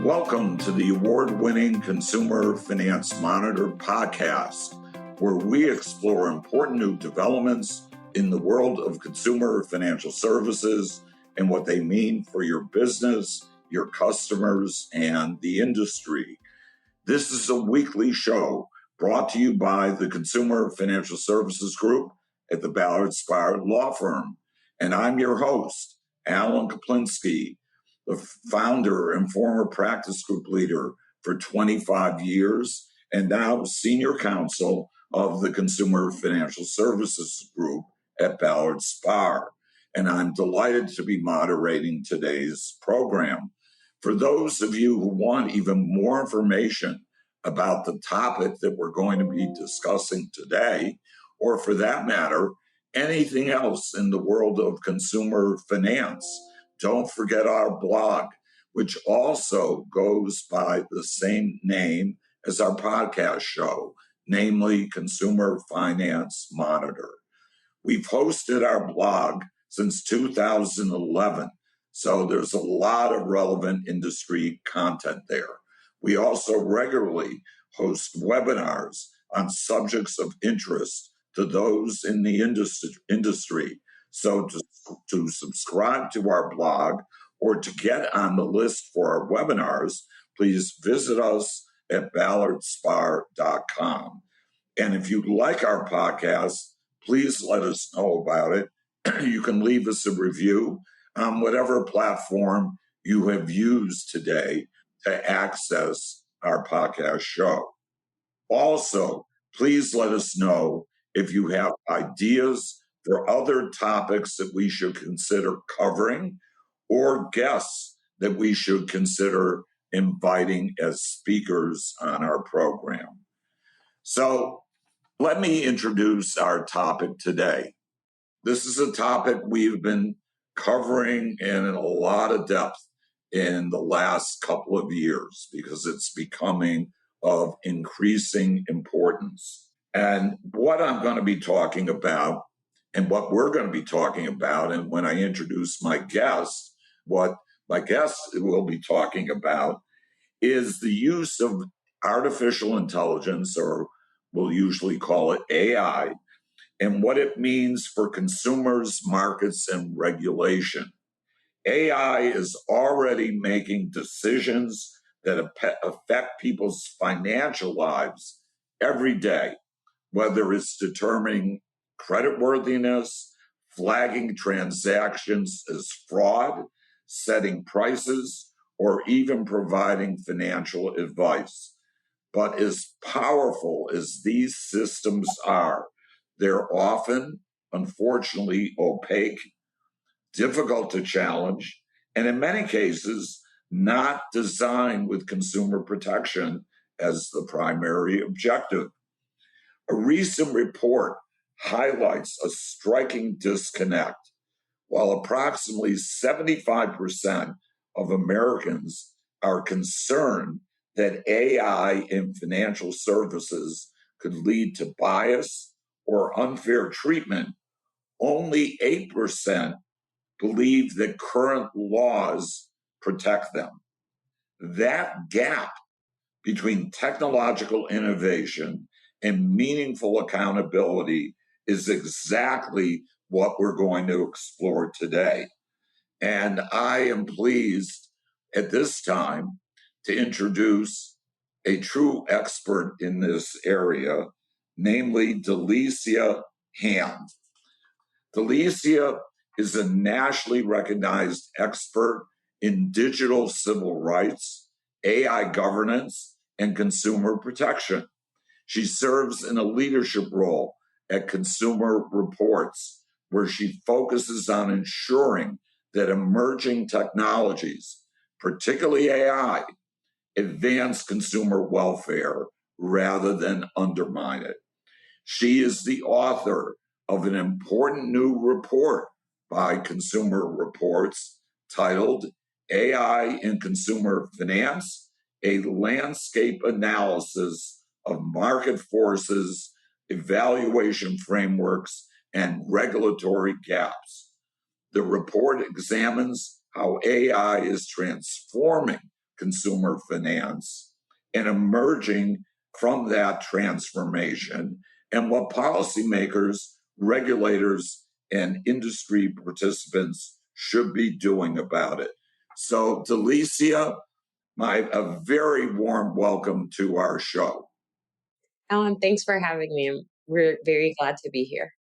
Welcome to the award-winning Consumer Finance Monitor podcast, where we explore important new developments in the world of consumer financial services and what they mean for your business, your customers, and the industry. This is a weekly show brought to you by the Consumer Financial Services Group at the Ballard Spahr Law Firm. And I'm your host, Alan Kaplinsky, the founder and former practice group leader for 25 years, and now Senior Counsel of the Consumer Financial Services Group at Ballard Spahr. And I'm delighted to be moderating today's program. For those of you who want even more information about the topic that we're going to be discussing today, or for that matter, anything else in the world of consumer finance, don't forget our blog, which also goes by the same name as our podcast show, namely Consumer Finance Monitor. We've hosted our blog since 2011, so there's a lot of relevant industry content there. We also regularly host webinars on subjects of interest to those in the industry. So to subscribe to our blog or to get on the list for our webinars, please visit us at ballardspahr.com. And if you like our podcast, please let us know about it. You can leave us a review on whatever platform you have used today to access our podcast show. Also, please let us know if you have ideas for other topics that we should consider covering or guests that we should consider inviting as speakers on our program. So let me introduce our topic today. This is a topic we've been covering in a lot of depth in the last couple of years because it's becoming of increasing importance. And what I'm going to be talking about and what we're going to be talking about, and when I introduce my guest, what my guest will be talking about is the use of artificial intelligence, or we'll usually call it AI, and what it means for consumers, markets, and regulation. AI is already making decisions that affect people's financial lives every day, whether it's determining creditworthiness, flagging transactions as fraud, setting prices, or even providing financial advice. But as powerful as these systems are, they're often, unfortunately, opaque, difficult to challenge, and in many cases, not designed with consumer protection as the primary objective. A recent report highlights a striking disconnect. While approximately 75% of Americans are concerned that AI in financial services could lead to bias or unfair treatment, only 8% believe that current laws protect them. That gap between technological innovation and meaningful accountability is exactly what we're going to explore today. And I am pleased at this time to introduce a true expert in this area, namely Delicia Hand. Delicia is a nationally recognized expert in digital civil rights, AI governance, and consumer protection. She serves in a leadership role at Consumer Reports, where she focuses on ensuring that emerging technologies, particularly AI, advance consumer welfare rather than undermine it. She is the author of an important new report by Consumer Reports titled AI in Consumer Finance, a Landscape Analysis of Market Forces, Evaluation Frameworks, and Regulatory Gaps. The report examines how AI is transforming consumer finance and emerging from that transformation, and what policymakers, regulators, and industry participants should be doing about it. So, Delicia, a very warm welcome to our show. Alan, thanks for having me. We're very glad to be here.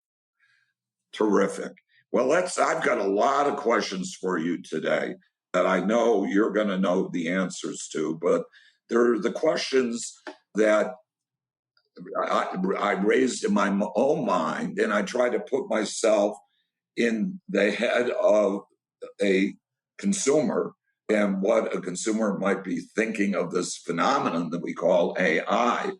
Terrific. Well, I've got a lot of questions for you today that I know you're going to know the answers to, but they're the questions that I raised in my own mind, and I try to put myself in the head of a consumer and what a consumer might be thinking of this phenomenon that we call AI.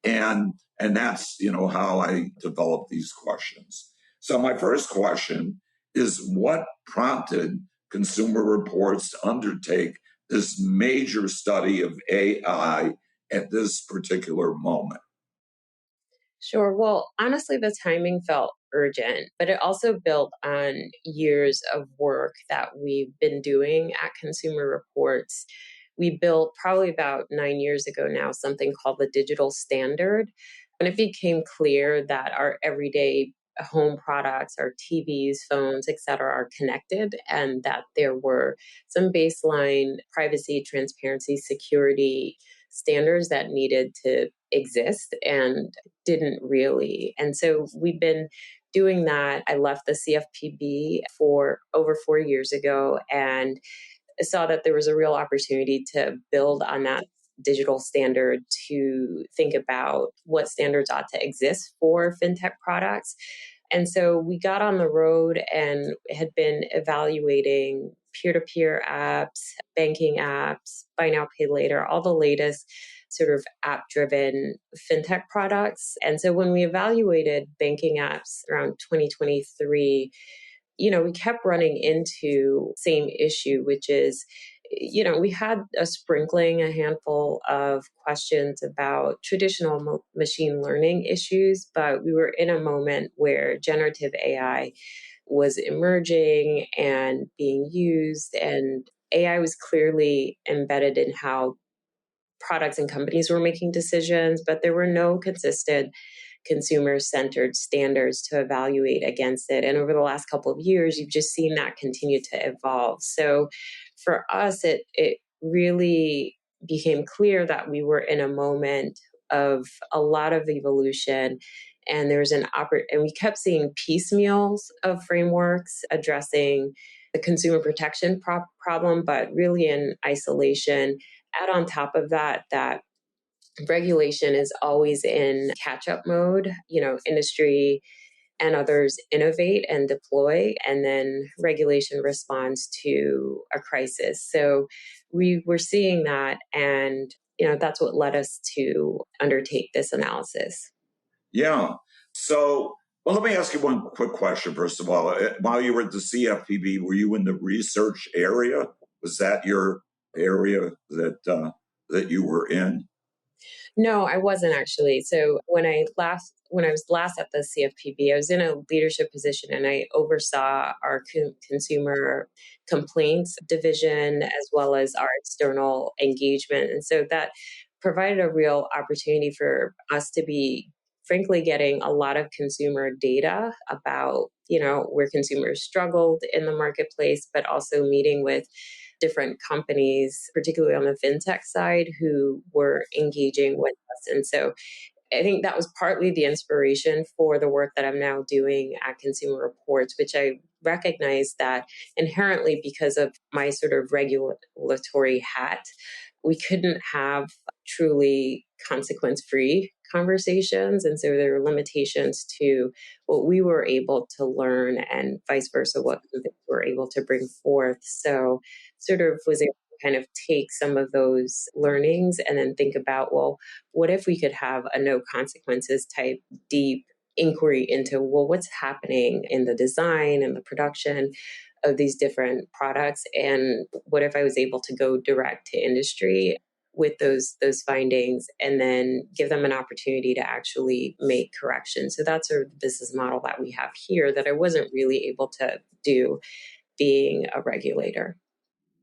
And that's, how I develop these questions. So my first question is, what prompted Consumer Reports to undertake this major study of AI at this particular moment? Sure. Well, honestly, the timing felt urgent, but it also built on years of work that we've been doing at Consumer Reports. We built probably about 9 years ago now something called the digital standard. And it became clear that our everyday home products, our TVs, phones, et cetera, are connected, and that there were some baseline privacy, transparency, security standards that needed to exist and didn't really. And so we've been doing that. I left the CFPB for over 4 years ago and saw that there was a real opportunity to build on that digital standard to think about what standards ought to exist for fintech products. And so we got on the road and had been evaluating peer-to-peer apps, banking apps, buy now, pay later, all the latest sort of app-driven fintech products. And so when we evaluated banking apps around 2023, we kept running into same issue, which is, we had a handful of questions about traditional machine learning issues, but we were in a moment where generative AI was emerging and being used, and AI was clearly embedded in how products and companies were making decisions, but there were no consistent consumer-centered standards to evaluate against it. And over the last couple of years, you've just seen that continue to evolve. So for us, it really became clear that we were in a moment of a lot of evolution. And there's and we kept seeing piecemeals of frameworks addressing the consumer protection problem, but really in isolation. Add on top of that regulation is always in catch-up mode. Industry and others innovate and deploy, and then regulation responds to a crisis. So we were seeing that, and that's what led us to undertake this analysis. Yeah. So, well, let me ask you one quick question, first of all. While you were at the CFPB, were you in the research area? Was that your area that you were in? No, I wasn't actually. So when I was last at the CFPB, I was in a leadership position and I oversaw our consumer complaints division as well as our external engagement. And so that provided a real opportunity for us to be frankly getting a lot of consumer data about, where consumers struggled in the marketplace, but also meeting with different companies, particularly on the fintech side, who were engaging with us. And so I think that was partly the inspiration for the work that I'm now doing at Consumer Reports, which I recognize that inherently, because of my sort of regulatory hat, we couldn't have truly consequence-free conversations. And so there were limitations to what we were able to learn and vice versa, what we were able to bring forth. So sort of was able to kind of take some of those learnings and then think about, well, what if we could have a no consequences type deep inquiry into, well, what's happening in the design and the production of these different products? And what if I was able to go direct to industry with those findings and then give them an opportunity to actually make corrections? So that's sort of the business model that we have here that I wasn't really able to do being a regulator.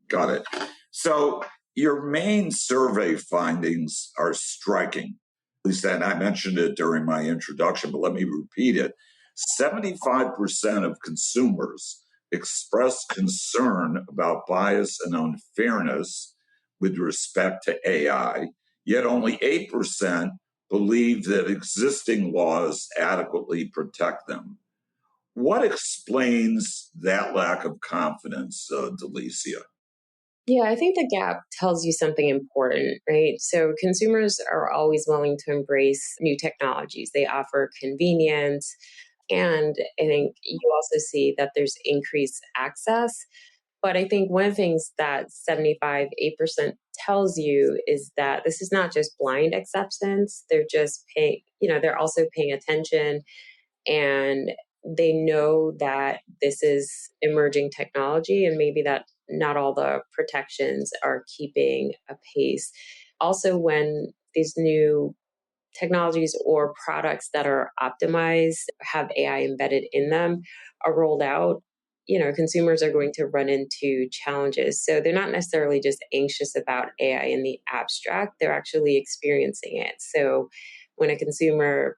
Got it. So Your main survey findings are striking. At least I mentioned it during my introduction, but let me repeat it. 75% of consumers express concern about bias and unfairness with respect to AI, yet only 8% believe that existing laws adequately protect them. What explains that lack of confidence, Delicia? Yeah, I think the gap tells you something important, right? So consumers are always willing to embrace new technologies. They offer convenience. And I think you also see that there's increased access. But I think one of the things that 75, 8% tells you is that this is not just blind acceptance. They're just paying, they're also paying attention, and they know that this is emerging technology and maybe that not all the protections are keeping a pace. Also, when these new technologies or products that are optimized, have AI embedded in them, are rolled out, consumers are going to run into challenges. So they're not necessarily just anxious about AI in the abstract, they're actually experiencing it. So when a consumer,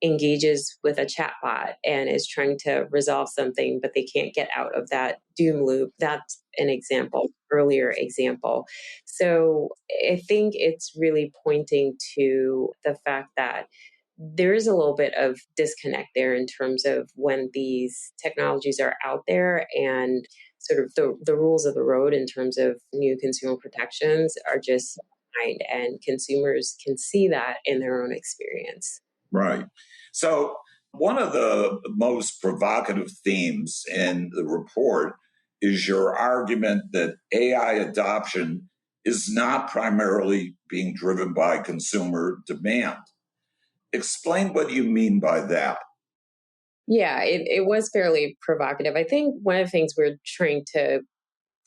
engages with a chatbot and is trying to resolve something, but they can't get out of that doom loop. That's an example, earlier example. So I think it's really pointing to the fact that there is a little bit of disconnect there in terms of when these technologies are out there and sort of the rules of the road in terms of new consumer protections are just behind, and consumers can see that in their own experience. Right. So, one of the most provocative themes in the report is your argument that AI adoption is not primarily being driven by consumer demand. Explain what you mean by that. Yeah, it was fairly provocative. I think one of the things we're trying to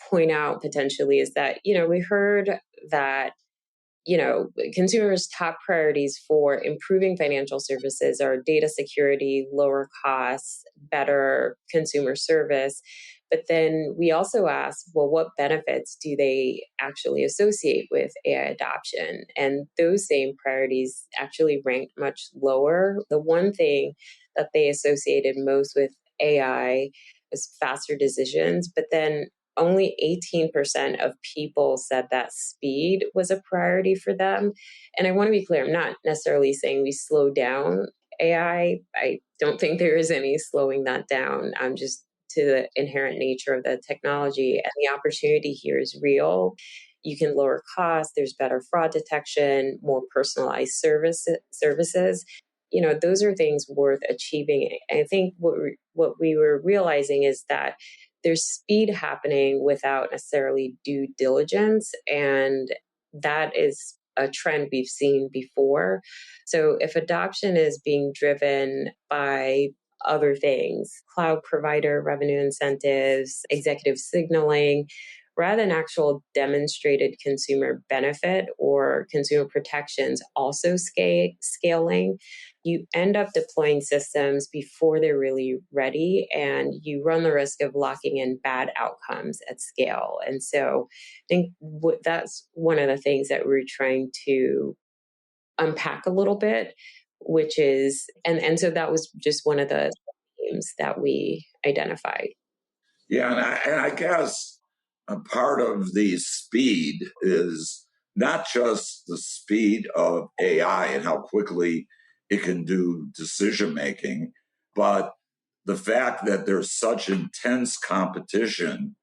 point out potentially is that, we heard that consumers' top priorities for improving financial services are data security, lower costs, better consumer service. But then we also asked, well, what benefits do they actually associate with AI adoption? And those same priorities actually ranked much lower. The one thing that they associated most with AI was faster decisions, but then only 18% of people said that speed was a priority for them. And I want to be clear, I'm not necessarily saying we slow down AI. I don't think there is any slowing that down. I'm just to the inherent nature of the technology, and the opportunity here is real. You can lower costs, there's better fraud detection, more personalized services. Those are things worth achieving. I think what we were realizing is that there's speed happening without necessarily due diligence. And that is a trend we've seen before. So if adoption is being driven by other things, cloud provider revenue incentives, executive signaling, rather than actual demonstrated consumer benefit or consumer protections also scaling, you end up deploying systems before they're really ready, and you run the risk of locking in bad outcomes at scale. And so I think that's one of the things that we're trying to unpack a little bit, which is, and so that was just one of the themes that we identified. Yeah, and I guess a part of the speed is not just the speed of AI and how quickly it can do decision making, but the fact that there's such intense competition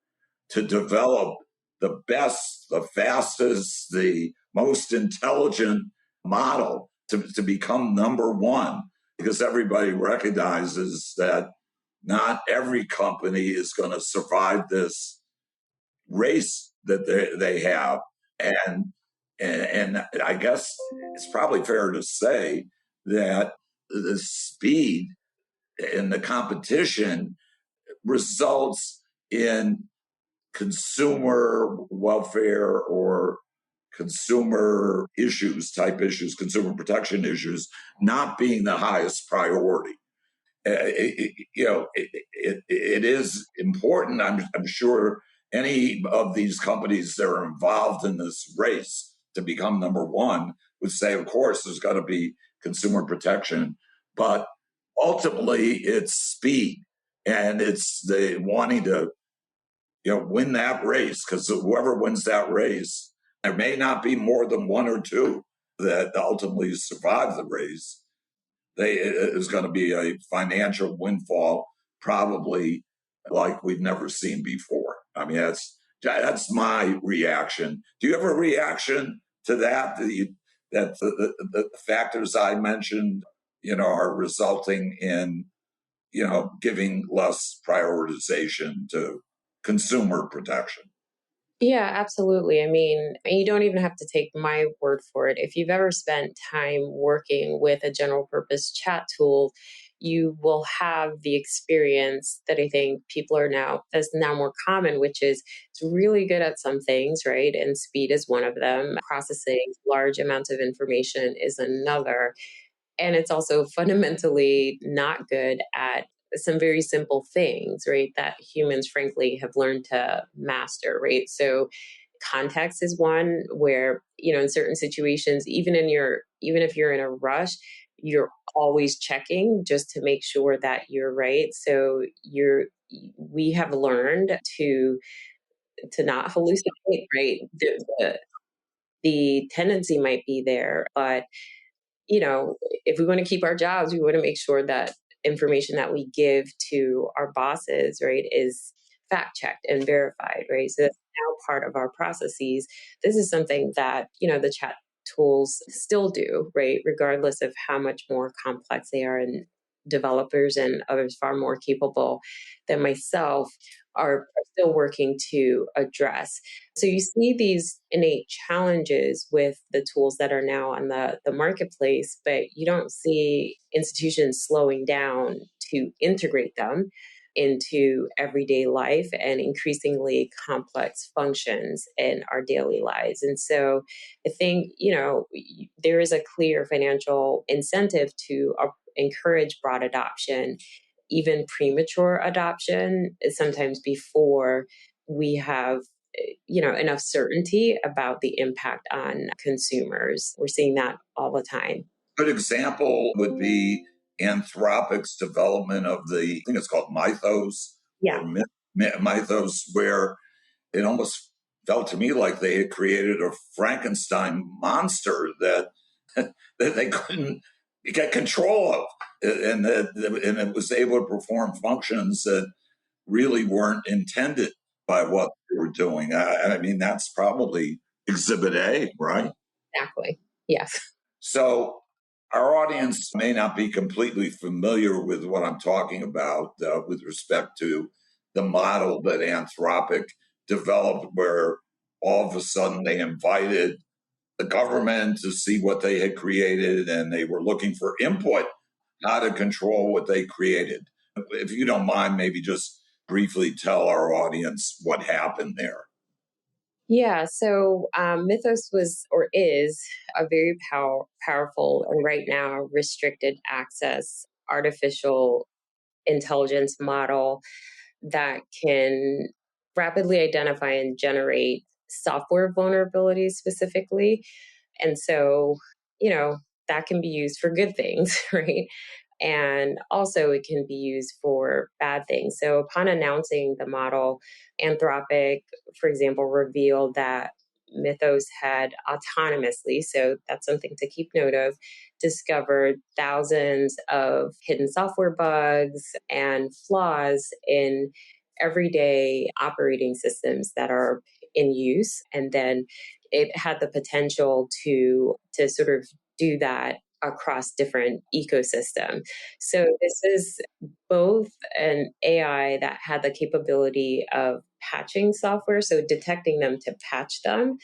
to develop the best, the fastest, the most intelligent model to become number one, because everybody recognizes that not every company is going to survive this race that they have. And, and I guess it's probably fair to say that the speed and the competition results in consumer welfare or consumer consumer protection issues, not being the highest priority. It is important, I'm sure, any of these companies that are involved in this race to become number one would say, of course, there's got to be consumer protection, but ultimately it's speed and it's the wanting to win that race, because whoever wins that race, there may not be more than one or two that ultimately survive the race. It's going to be a financial windfall, probably like we've never seen before. I mean, that's my reaction. Do you have a reaction to that? That the factors I mentioned, are resulting in, giving less prioritization to consumer protection? Yeah, absolutely. I mean, you don't even have to take my word for it. If you've ever spent time working with a general purpose chat tool, you will have the experience that I think that's now more common, which is it's really good at some things, right? And speed is one of them. Processing large amounts of information is another. And it's also fundamentally not good at some very simple things, right? That humans, frankly, have learned to master, right? So context is one where, in certain situations, even if you're in a rush, you're always checking just to make sure that you're right. So we have learned to not hallucinate, right? The tendency might be there, but if we want to keep our jobs, we want to make sure that information that we give to our bosses, right, is fact checked and verified, right? So that's now part of our processes. This is something that, the chat tools still do, right, regardless of how much more complex they are, and developers and others far more capable than myself are still working to address. So you see these innate challenges with the tools that are now on the marketplace, but you don't see institutions slowing down to integrate them into everyday life and increasingly complex functions in our daily lives. And so I think, there is a clear financial incentive to encourage broad adoption, even premature adoption, sometimes before we have enough certainty about the impact on consumers. We're seeing that all the time. Good example would be Anthropic's development of I think it's called Mythos, Yeah, or Mythos, where it almost felt to me like they had created a Frankenstein monster that that they couldn't get control of, and it was able to perform functions that really weren't intended by what they were doing. I mean, that's probably Exhibit A, right? exactly. Yes. So our audience may not be completely familiar with what I'm talking about with respect to the model that Anthropic developed, where all of a sudden they invited the government to see what they had created, and they were looking for input, how to control what they created. If you don't mind, maybe just briefly tell our audience what happened there. Yeah, so Mythos was or is a very powerful and right now restricted access artificial intelligence model that can rapidly identify and generate software vulnerabilities specifically. And so, that can be used for good things, right? And also, it can be used for bad things. So, upon announcing the model, Anthropic, for example, revealed that Mythos had autonomously, so that's something to keep note of, discovered thousands of hidden software bugs and flaws in everyday operating systems that are in use. And then it had the potential to sort of do that across different ecosystem. So this is both an AI that had the capability of patching software, so detecting them to patch them.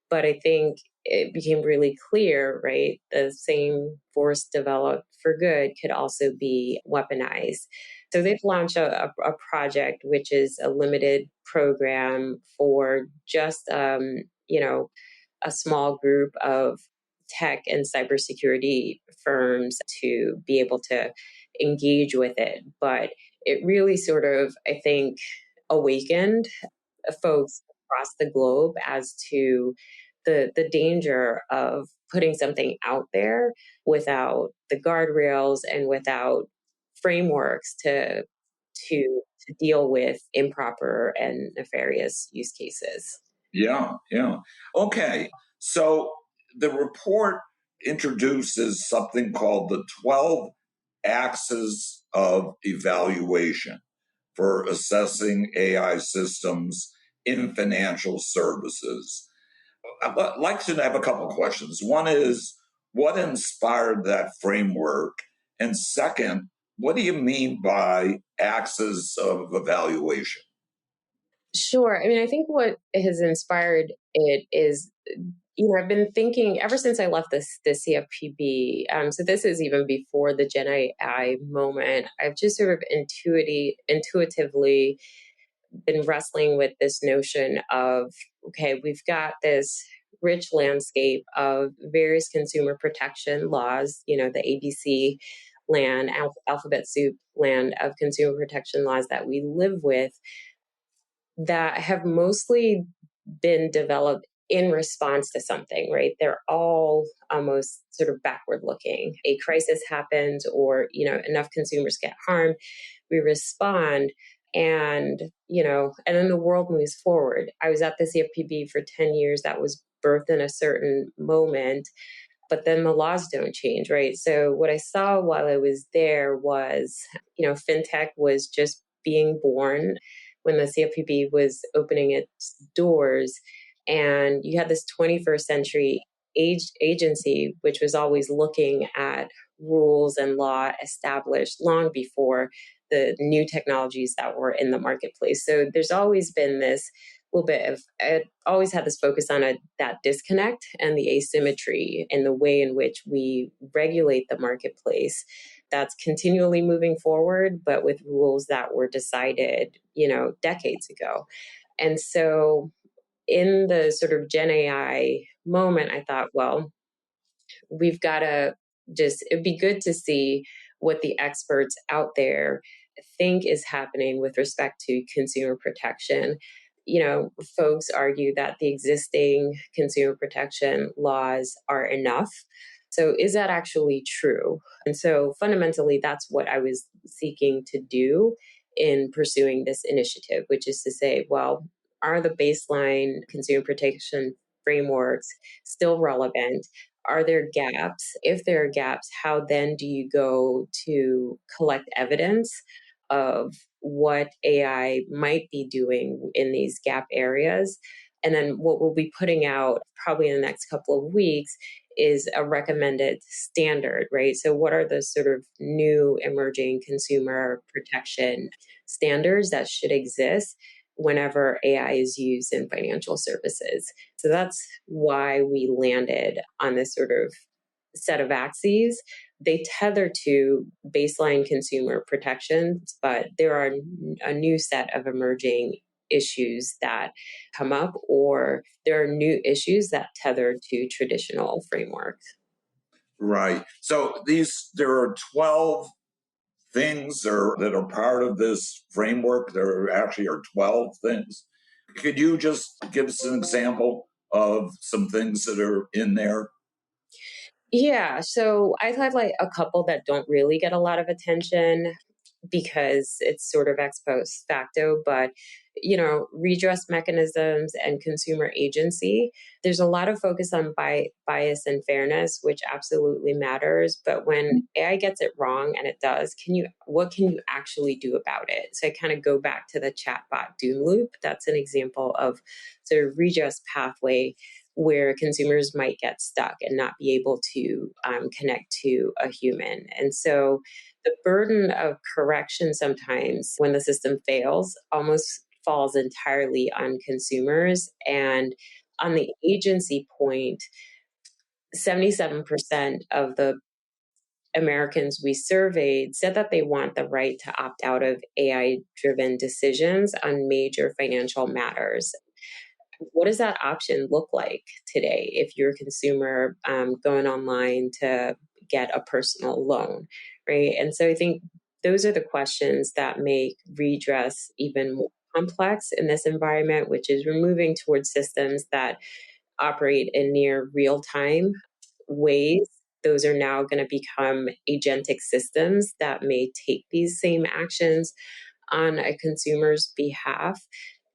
But I think it became really clear, right? The same force developed for good could also be weaponized. So they've launched a project, which is a limited program for just, a small group of tech and cybersecurity firms to be able to engage with it. But it really sort of, I think, awakened folks across the globe as to the danger of putting something out there without the guardrails and without frameworks to deal with improper and nefarious use cases. Yeah. Okay. So the report introduces something called the 12 axes of evaluation for assessing AI systems in financial services. I'd like to have a couple of questions. One is, what inspired that framework? And second, what do you mean by axes of evaluation? Sure. I mean, I think what has inspired it is, I've been thinking ever since I left the CFPB. So this is even before the Gen AI moment. I've just sort of intuitively been wrestling with this notion of, okay, we've got this rich landscape of various consumer protection laws, the ABC land, alphabet soup land of consumer protection laws that we live with, that have mostly been developed in response to something, right? They're all almost sort of backward looking. A crisis happens, or, enough consumers get harmed, we respond, and, and then the world moves forward. I was at the CFPB for 10 years. That was birthed in a certain moment, but then the laws don't change, right? So what I saw while I was there was, fintech was just being born when the CFPB was opening its doors. And you had this 21st century agency, which was always looking at rules and law established long before the new technologies that were in the marketplace. So there's always been this little bit of, I always had this focus on that disconnect and the asymmetry in the way in which we regulate the marketplace that's continually moving forward, but with rules that were decided, decades ago. And so in the sort of Gen AI moment, I thought, well, we've got to it'd be good to see what the experts out there think is happening with respect to consumer protection. Folks argue that the existing consumer protection laws are enough. So is that actually true? And so fundamentally, that's what I was seeking to do in pursuing this initiative, which is to say, well, are the baseline consumer protection frameworks still relevant? Are there gaps? If there are gaps, how then do you go to collect evidence of what AI might be doing in these gap areas? And then what we'll be putting out probably in the next couple of weeks is a recommended standard, right? So what are the sort of new emerging consumer protection standards that should exist whenever AI is used in financial services? So that's why we landed on this sort of set of axes. They tether to baseline consumer protections, but there are a new set of emerging issues that come up, or there are new issues that tether to traditional frameworks. Right. So there are 12 things that are part of this framework. There actually are 12 things. Could you just give us an example of some things that are in there? Yeah, so I'd highlight a couple that don't really get a lot of attention because it's sort of ex post facto, but redress mechanisms and consumer agency. There's a lot of focus on bias and fairness, which absolutely matters. But when AI gets it wrong, and it does, what can you actually do about it? So I kind of go back to the chatbot doom loop. That's an example of sort of redress pathway where consumers might get stuck and not be able to connect to a human. And so the burden of correction sometimes when the system fails almost falls entirely on consumers. And on the agency point, 77% of the Americans we surveyed said that they want the right to opt out of AI-driven decisions on major financial matters. What does that option look like today if you're a consumer going online to get a personal loan, right? And so I think those are the questions that make redress even more complex in this environment, which is we're moving towards systems that operate in near real time ways. Those are now going to become agentic systems that may take these same actions on a consumer's behalf.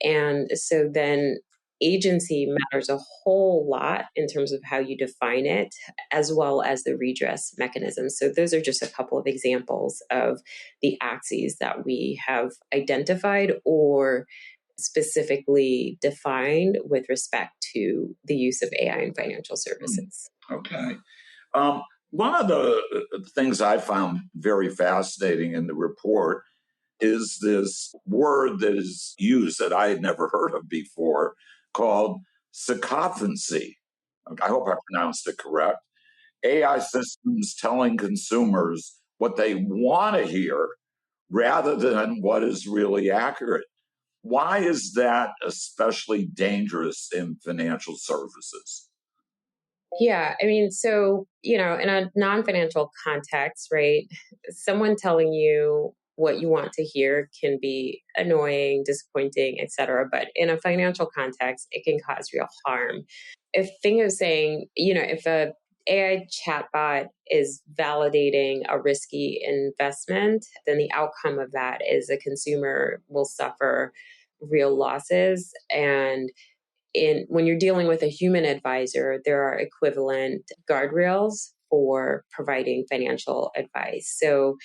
And so then agency matters a whole lot in terms of how you define it, as well as the redress mechanisms. So those are just a couple of examples of the axes that we have identified or specifically defined with respect to the use of AI in financial services. Okay. One of the things I found very fascinating in the report is this word that is used that I had never heard of before called sycophancy. I hope I pronounced it correct. AI systems telling consumers what they want to hear rather than what is really accurate. Why is that especially dangerous in financial services? Yeah, I mean, so, in a non financial context, right, someone telling you what you want to hear can be annoying, disappointing, etc. But in a financial context, it can cause real harm. If thing of saying, if a AI chatbot is validating a risky investment, then the outcome of that is a consumer will suffer real losses. And when you're dealing with a human advisor, there are equivalent guardrails for providing financial advice. So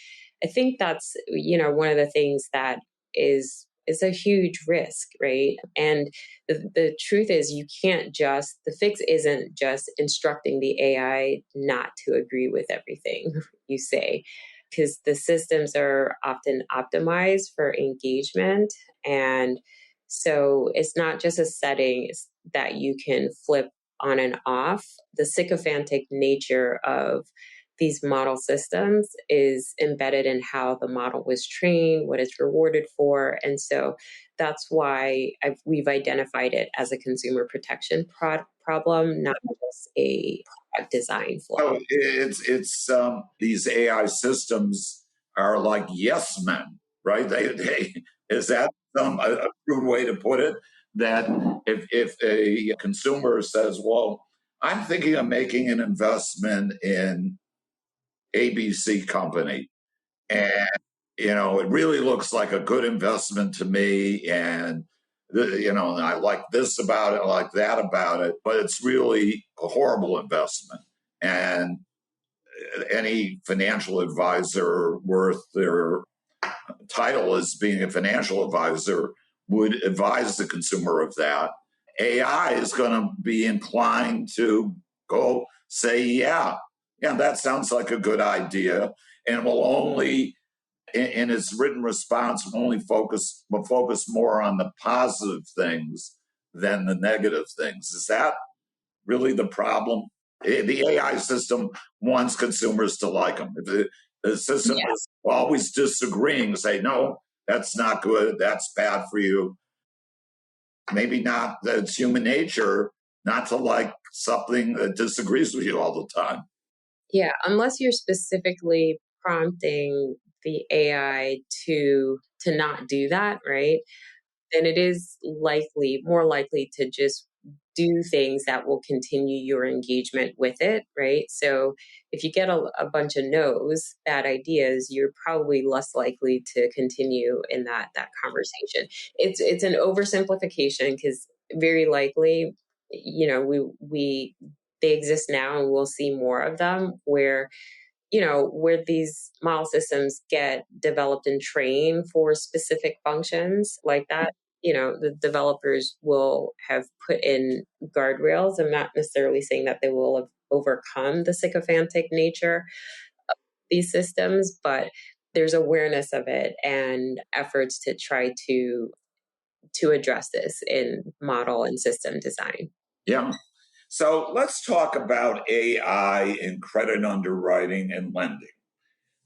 I think that's, one of the things that is a huge risk, right? And the truth is the fix isn't just instructing the AI not to agree with everything you say, because the systems are often optimized for engagement. And so it's not just a setting that you can flip on and off. The sycophantic nature of these model systems is embedded in how the model was trained, what it's rewarded for. And so that's why we've identified it as a consumer protection problem, not just a product design flaw. Oh, it's these AI systems are like yes men, right? They is that a crude way to put it? That if a consumer says, "Well, I'm thinking of making an investment in ABC company, and it really looks like a good investment to me, and I like this about it, I like that about it, but it's really a horrible investment." And any financial advisor worth their title as being a financial advisor would advise the consumer of that. AI is going to be inclined to go say, yeah, that sounds like a good idea, and will only, in its written response, will focus more on the positive things than the negative things. Is that really the problem? The AI system wants consumers to like them. If the system is always disagreeing, say, no, that's not good, that's bad for you. Maybe not, that's human nature not to like something that disagrees with you all the time. Yeah, unless you're specifically prompting the AI to not do that, right? Then it is more likely to just do things that will continue your engagement with it, right? So if you get a bunch of no's, bad ideas, you're probably less likely to continue in that conversation. It's an oversimplification because very likely, we they exist now and we'll see more of them where these model systems get developed and trained for specific functions like that. The developers will have put in guardrails. I'm not necessarily saying that they will have overcome the sycophantic nature of these systems, but there's awareness of it and efforts to try to address this in model and system design. Yeah. So let's talk about AI in credit underwriting and lending.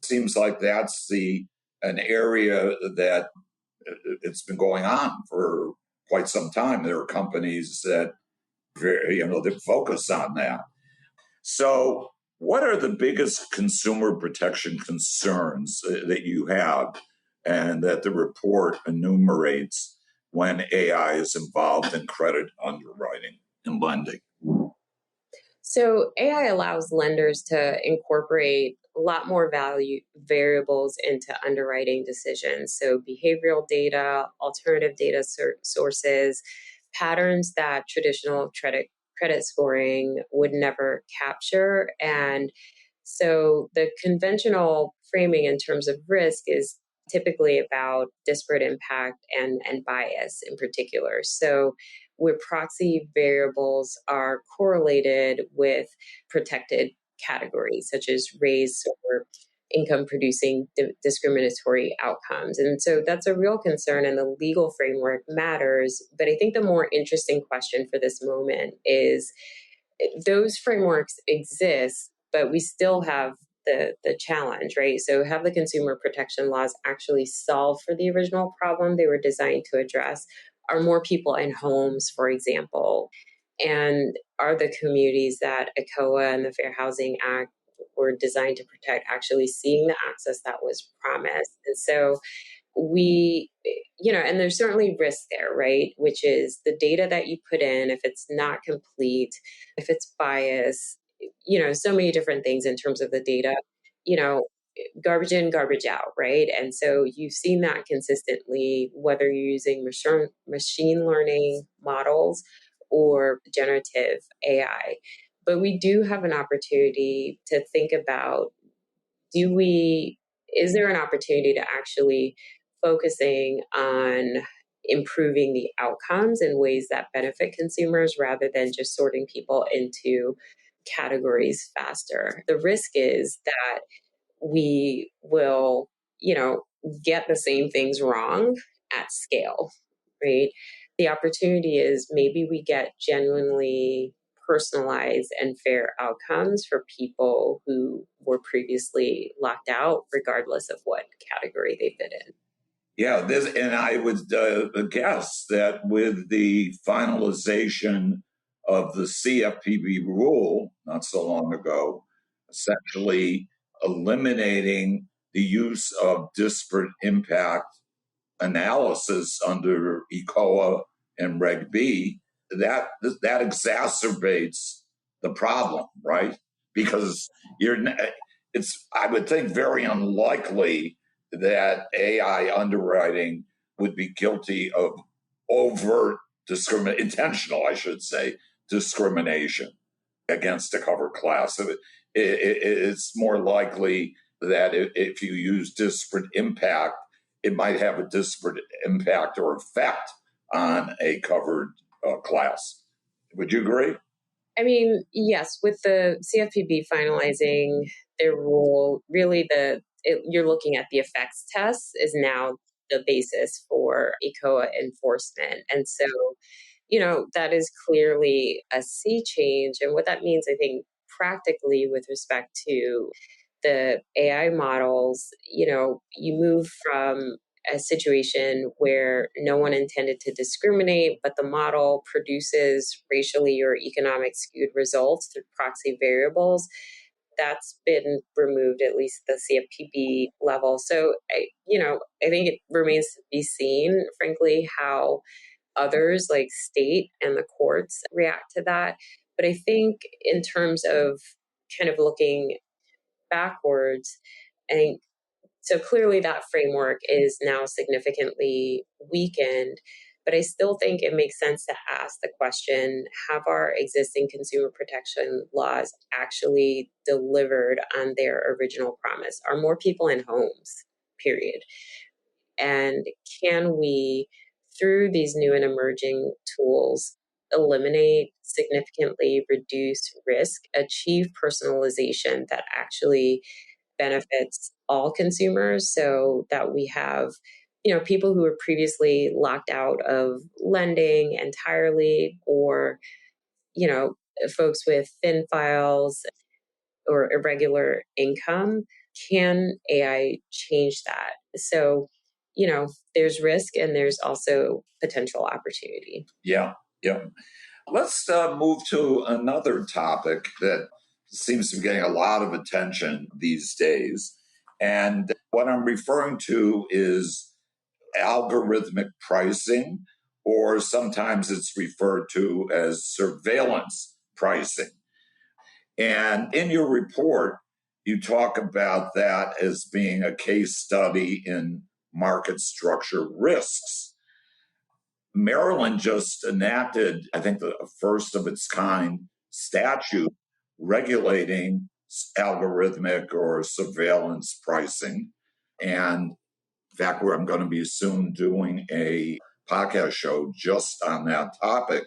Seems like that's an area that it's been going on for quite some time. There are companies that that focus on that. So, what are the biggest consumer protection concerns that you have, and that the report enumerates? when AI is involved in credit underwriting and lending? So AI allows lenders to incorporate a lot more value variables into underwriting decisions. So behavioral data, alternative data sources, patterns that traditional credit scoring would never capture. And so the conventional framing in terms of risk is typically about disparate impact and bias in particular. So where proxy variables are correlated with protected categories such as race or income producing discriminatory outcomes. And so that's a real concern, and the legal framework matters. But I think the more interesting question for this moment is those frameworks exist, but we still have the challenge, right? So have the consumer protection laws actually solve for the original problem they were designed to address? Are more people in homes, for example? And are the communities that ECOA and the Fair Housing Act were designed to protect actually seeing the access that was promised? And so we, and there's certainly risk there, right? Which is the data that you put in, if it's not complete, if it's biased, so many different things in terms of the data, you know, garbage in, garbage out, right? And so you've seen that consistently, whether you're using machine learning models or generative AI. But we do have an opportunity to think about, is there an opportunity to actually focusing on improving the outcomes in ways that benefit consumers rather than just sorting people into categories faster? The risk is that we will, get the same things wrong at scale, right? The opportunity is maybe we get genuinely personalized and fair outcomes for people who were previously locked out, regardless of what category they fit in. Yeah, and I would guess that with the finalization of the CFPB rule not so long ago, essentially eliminating the use of disparate impact analysis under ECOA and Reg B, that exacerbates the problem, right? Because it's, I would think, very unlikely that AI underwriting would be guilty of overt intentional, I should say, discrimination against a covered class. It's more likely that if you use disparate impact, it might have a disparate impact or effect on a covered class. Would you agree? I mean, yes, with the CFPB finalizing their rule, really you're looking at the effects test is now the basis for ECOA enforcement. And so, that is clearly a sea change. And what that means, I think, practically with respect to the AI models, you move from a situation where no one intended to discriminate, but the model produces racially or economic skewed results through proxy variables. That's been removed, at least at the CFPB level. So, I think it remains to be seen, frankly, how others like state and the courts react to that. But I think in terms of kind of looking backwards, I think so clearly that framework is now significantly weakened, but I still think it makes sense to ask the question, have our existing consumer protection laws actually delivered on their original promise? Are more people in homes, period? And can we, through these new and emerging tools, eliminate, significantly reduce risk, achieve personalization that actually benefits all consumers, so that we have, people who were previously locked out of lending entirely, or, folks with thin files or irregular income? Can AI change that? So, there's risk and there's also potential opportunity. Yeah. Let's move to another topic that seems to be getting a lot of attention these days. And what I'm referring to is algorithmic pricing, or sometimes it's referred to as surveillance pricing. And in your report, you talk about that as being a case study in market structure risks. Maryland just enacted, I think, the first of its kind statute regulating algorithmic or surveillance pricing. And in fact, where I'm going to be soon doing a podcast show just on that topic.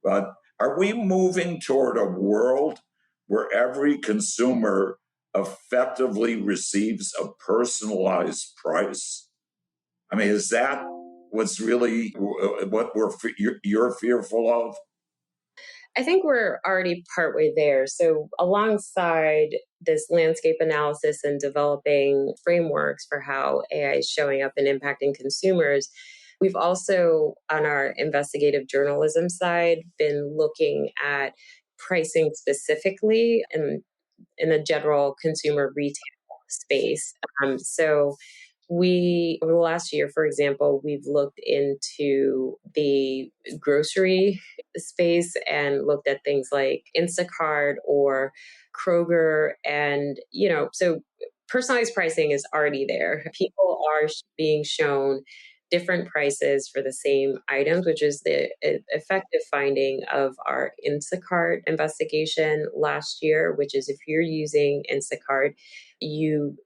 But are we moving toward a world where every consumer effectively receives a personalized price? I mean, is that what's really what you're fearful of? I think we're already partway there. So, alongside this landscape analysis and developing frameworks for how AI is showing up and impacting consumers, we've also, on our investigative journalism side, been looking at pricing specifically in the general consumer retail space. So, over the last year, for example, we've looked into the grocery space and looked at things like Instacart or Kroger. And, so personalized pricing is already there. People are being shown different prices for the same items, which is the effective finding of our Instacart investigation last year, which is if you're using Instacart,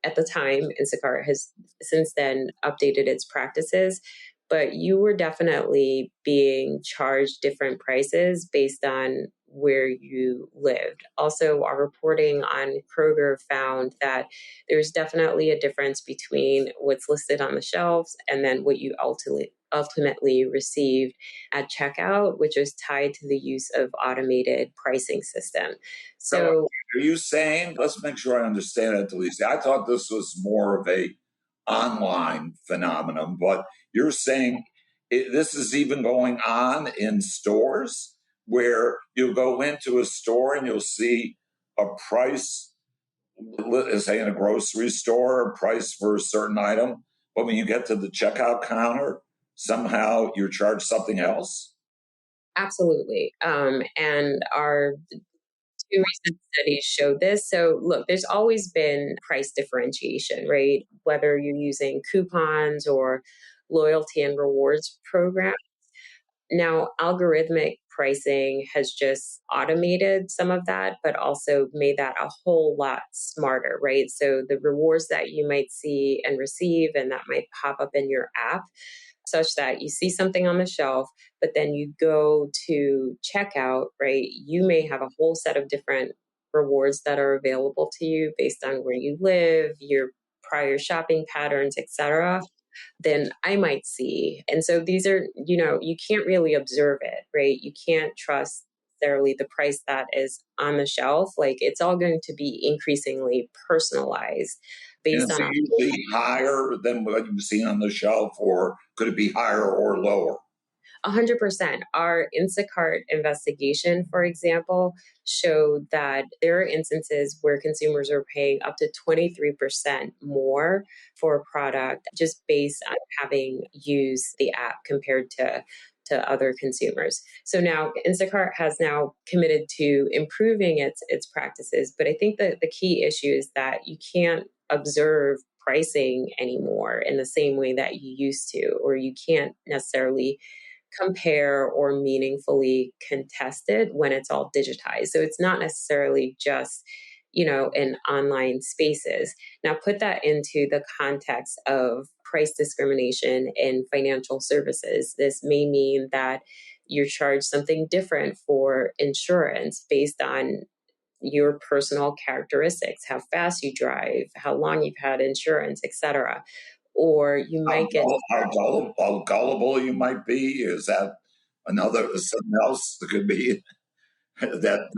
at the time, Instacart has since then updated its practices, but you were definitely being charged different prices based on where you lived. Also, our reporting on Kroger found that there's definitely a difference between what's listed on the shelves and then what you ultimately received at checkout, which is tied to the use of automated pricing system. So are you saying, let's make sure I understand it, Delicia. I thought this was more of a online phenomenon, but you're saying this is even going on in stores where you'll go into a store and you'll see a price, say in a grocery store, a price for a certain item, but when you get to the checkout counter, somehow you're charged something else? Absolutely. And our two recent studies showed this. So look, there's always been price differentiation, right? Whether you're using coupons or loyalty and rewards programs. Now, algorithmic pricing has just automated some of that, but also made that a whole lot smarter, right? So the rewards that you might see and receive, and that might pop up in your app, such that you see something on the shelf, but then you go to checkout, right? You may have a whole set of different rewards that are available to you based on where you live, your prior shopping patterns, etc., than I might see. And so these are, you can't really observe it, right? You can't trust necessarily the price that is on the shelf. Like, it's all going to be increasingly personalized based on usually higher than what you've seen on the shelf, or could it be higher or lower? 100%. Our Instacart investigation, for example, showed that there are instances where consumers are paying up to 23% more for a product just based on having used the app compared to other consumers. So now Instacart has now committed to improving its practices, but I think that the key issue is that you can't observe pricing anymore in the same way that you used to, or you can't necessarily compare or meaningfully contest it when it's all digitized. So it's not necessarily just, in online spaces. Now put that into the context of price discrimination in financial services. This may mean that you're charged something different for insurance based on your personal characteristics, how fast you drive, how long you've had insurance, etc. Or you might get how gullible you might be. Is that something else that could be that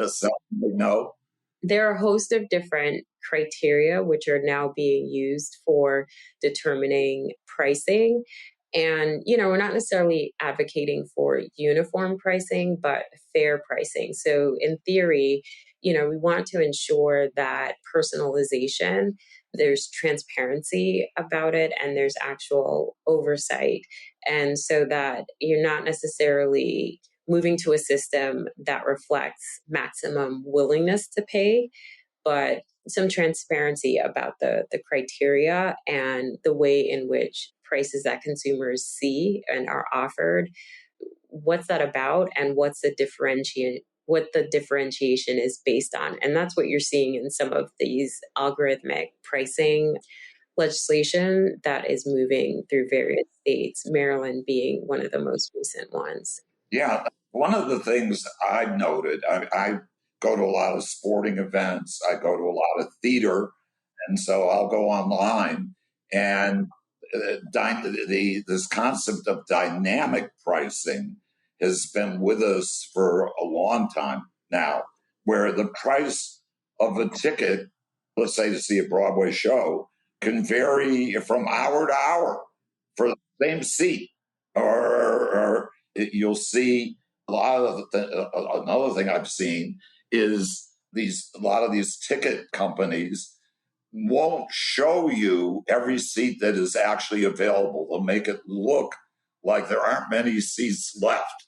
something we know? There are a host of different criteria which are now being used for determining pricing. And, we're not necessarily advocating for uniform pricing, but fair pricing. So in theory, we want to ensure that personalization there's transparency about it and there's actual oversight. And so that you're not necessarily moving to a system that reflects maximum willingness to pay, but some transparency about the criteria and the way in which prices that consumers see and are offered, what's that about, and what the differentiation is based on. And that's what you're seeing in some of these algorithmic pricing legislation that is moving through various states, Maryland being one of the most recent ones. Yeah, one of the things I've noted, I go to a lot of sporting events, I go to a lot of theater, and so I'll go online, and this concept of dynamic pricing has been with us for a long time now, where the price of a ticket, let's say to see a Broadway show, can vary from hour to hour for the same seat, or you'll see a lot of another thing I've seen is a lot of these ticket companies won't show you every seat that is actually available. They'll make it look like there aren't many seats left.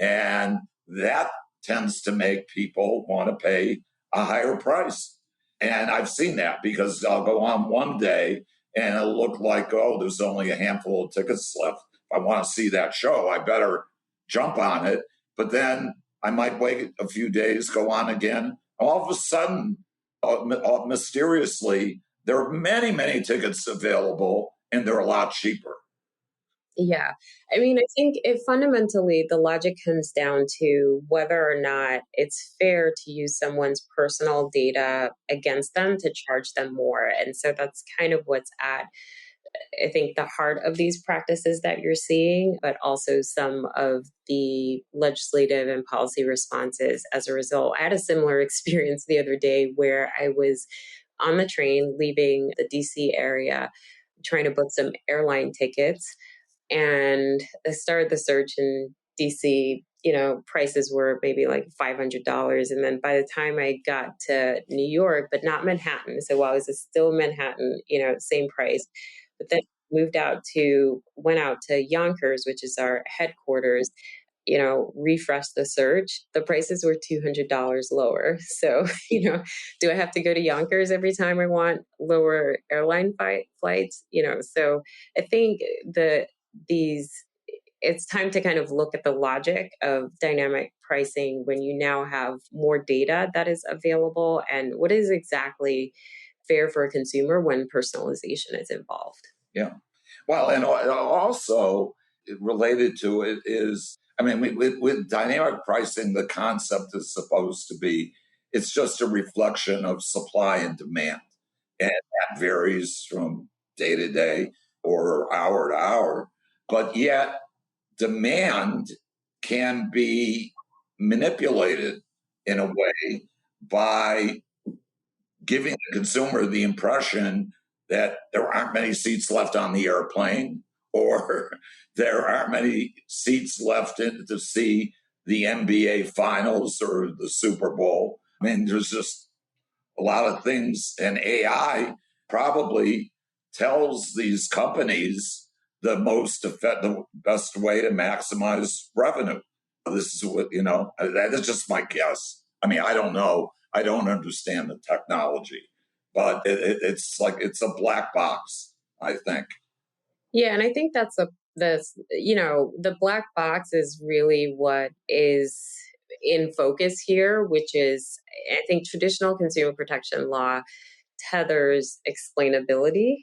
And that tends to make people want to pay a higher price. And I've seen that because I'll go on one day and it'll look like, oh, there's only a handful of tickets left. If I want to see that show, I better jump on it. But then I might wait a few days, go on again. All of a sudden, mysteriously, there are many, many tickets available and they're a lot cheaper. Yeah. I mean, I think fundamentally the logic comes down to whether or not it's fair to use someone's personal data against them to charge them more. And so that's kind of what's at, I think, the heart of these practices that you're seeing, but also some of the legislative and policy responses as a result. I had a similar experience the other day where I was on the train leaving the DC area, trying to book some airline tickets. And I started the search in DC, prices were maybe like $500. And then by the time I got to New York, but not Manhattan, so while I was still in Manhattan, same price, but then went out to Yonkers, which is our headquarters, refresh the search, the prices were $200 lower. So, do I have to go to Yonkers every time I want lower airline flights? So I think it's time to kind of look at the logic of dynamic pricing when you now have more data that is available and what is exactly fair for a consumer when personalization is involved. Yeah. Well, and also related to it is, I mean, with dynamic pricing, the concept is supposed to be, it's just a reflection of supply and demand. And that varies from day to day or hour to hour. But yet, demand can be manipulated in a way by giving the consumer the impression that there aren't many seats left on the airplane, or there aren't many seats left to see the NBA finals or the Super Bowl. I mean, there's just a lot of things, and AI probably tells these companies the best way to maximize revenue. This is what, that is just my guess. I mean, I don't know. I don't understand the technology, but it's like, it's a black box, I think. Yeah. And I think the black box is really what is in focus here, which is, I think, traditional consumer protection law tethers explainability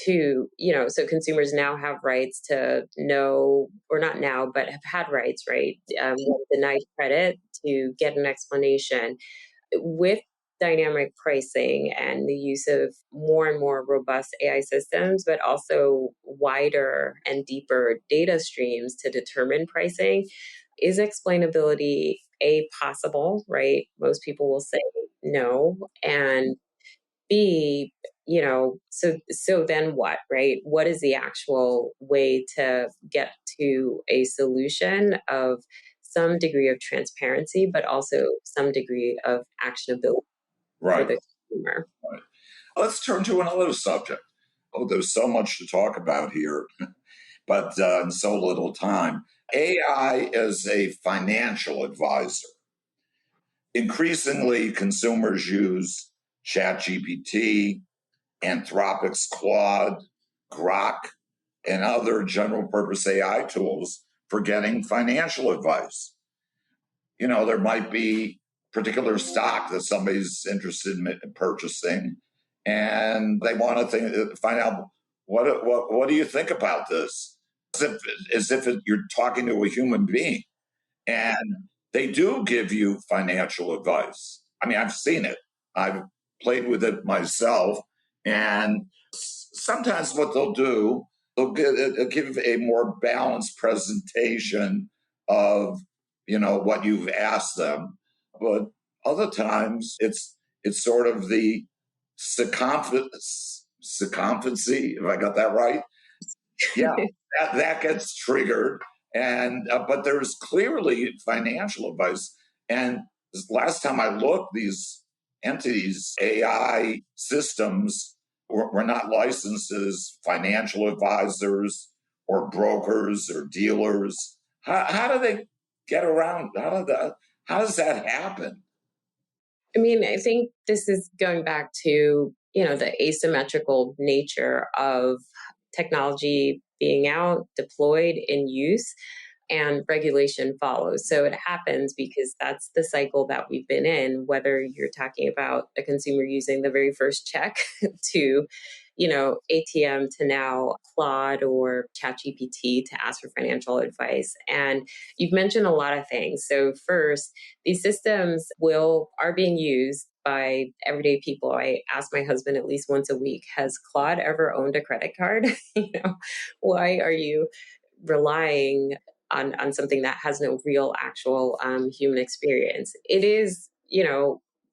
to, so consumers now have rights to know, or not now, but have had rights, right? Denied credit, to get an explanation. With dynamic pricing and the use of more and more robust AI systems, but also wider and deeper data streams to determine pricing, is explainability possible, right? Most people will say no. And B, so then what, right? What is the actual way to get to a solution of some degree of transparency, but also some degree of actionability for the consumer? Right. Let's turn to another subject. Oh, there's so much to talk about here, but in so little time. AI as a financial advisor. Increasingly, consumers use ChatGPT, Anthropic's Claude, Grok, and other general purpose AI tools for getting financial advice. There might be particular stock that somebody's interested in purchasing, and they want to find out what do you think about this, as if you're talking to a human being, and they do give you financial advice. I mean, I've seen it. I've played with it myself, and sometimes what they'll do, they'll give a more balanced presentation of what you've asked them, but other times it's sort of the circumferency, if I got that right. Yeah, that gets triggered, and but there's clearly financial advice. And last time I looked, these entities, AI systems, were not licensed as financial advisors or brokers or dealers. How do they get around? How does that happen? I mean, I think this is going back to, the asymmetrical nature of technology being out, deployed, in use, and regulation follows. So it happens because that's the cycle that we've been in, whether you're talking about a consumer using the very first check to, ATM, to now Claude or ChatGPT to ask for financial advice. And you've mentioned a lot of things. So first, these systems are being used by everyday people. I ask my husband at least once a week, has Claude ever owned a credit card? Why are you relying on something that has no real actual human experience? It is,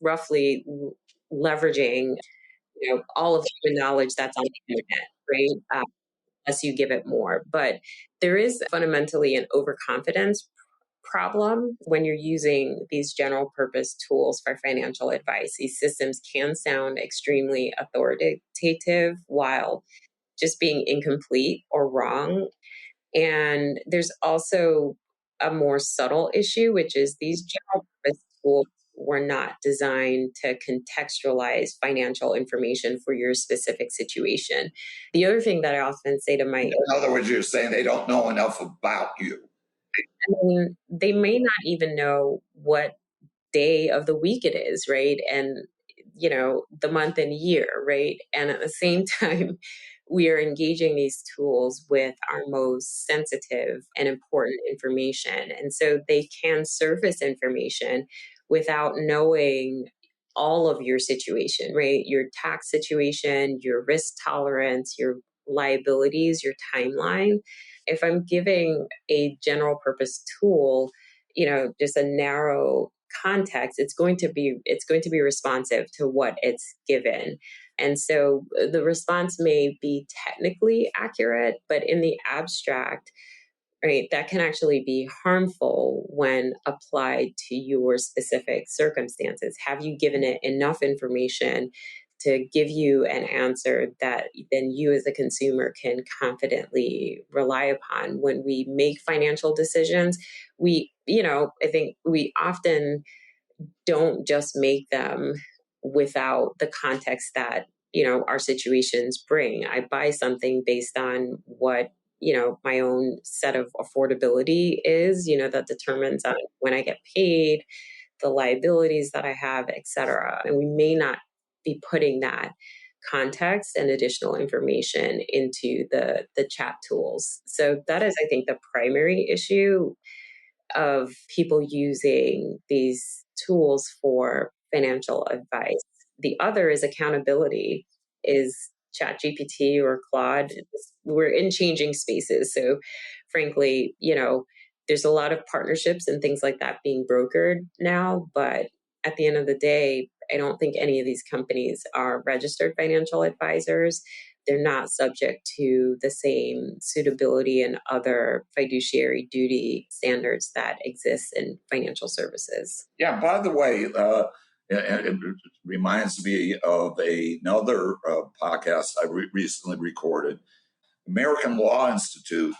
roughly leveraging, all of the human knowledge that's on the internet, right? Unless you give it more. But there is fundamentally an overconfidence problem when you're using these general purpose tools for financial advice. These systems can sound extremely authoritative while just being incomplete or wrong. And there's also a more subtle issue, which is these general purpose tools were not designed to contextualize financial information for your specific situation. The other thing that I often say to my... In other words, you're saying they don't know enough about you. I mean, they may not even know what day of the week it is, right? And, the month and year, right? And at the same time, we are engaging these tools with our most sensitive and important information. And so they can surface information without knowing all of your situation, right? Your tax situation, your risk tolerance, your liabilities, your timeline. If I'm giving a general purpose tool, just a narrow context, it's going to be responsive to what it's given. And so the response may be technically accurate, but in the abstract, right, that can actually be harmful when applied to your specific circumstances. Have you given it enough information to give you an answer that then you as a consumer can confidently rely upon when we make financial decisions? I think we often don't just make them without the context that, our situations bring. I buy something based on what, my own set of affordability is, that determines when I get paid, the liabilities that I have, et cetera. And we may not be putting that context and additional information into the chat tools. So that is, I think, the primary issue of people using these tools for financial advice. The other is accountability. Is ChatGPT or Claude? We're in changing spaces. So frankly, there's a lot of partnerships and things like that being brokered now. But at the end of the day, I don't think any of these companies are registered financial advisors. They're not subject to the same suitability and other fiduciary duty standards that exist in financial services. Yeah, by the way, And it reminds me of another podcast I recently recorded. American Law Institute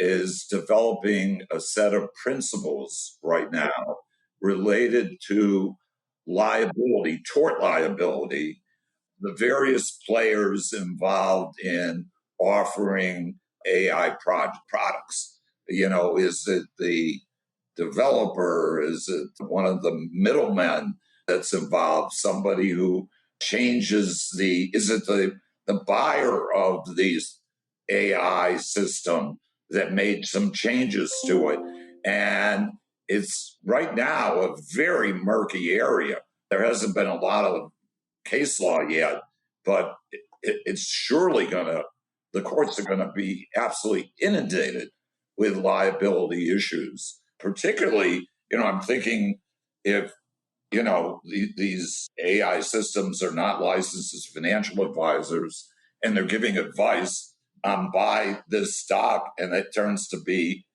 is developing a set of principles right now related to liability, tort liability, the various players involved in offering AI products. Is it the developer? Is it one of the middlemen that's involved? Somebody who is it the buyer of these AI system that made some changes to it? And it's right now a very murky area. There hasn't been a lot of case law yet, but it's surely the courts are going to be absolutely inundated with liability issues. Particularly, I'm thinking if, these AI systems are not licensed as financial advisors and they're giving advice on buy this stock and it turns to be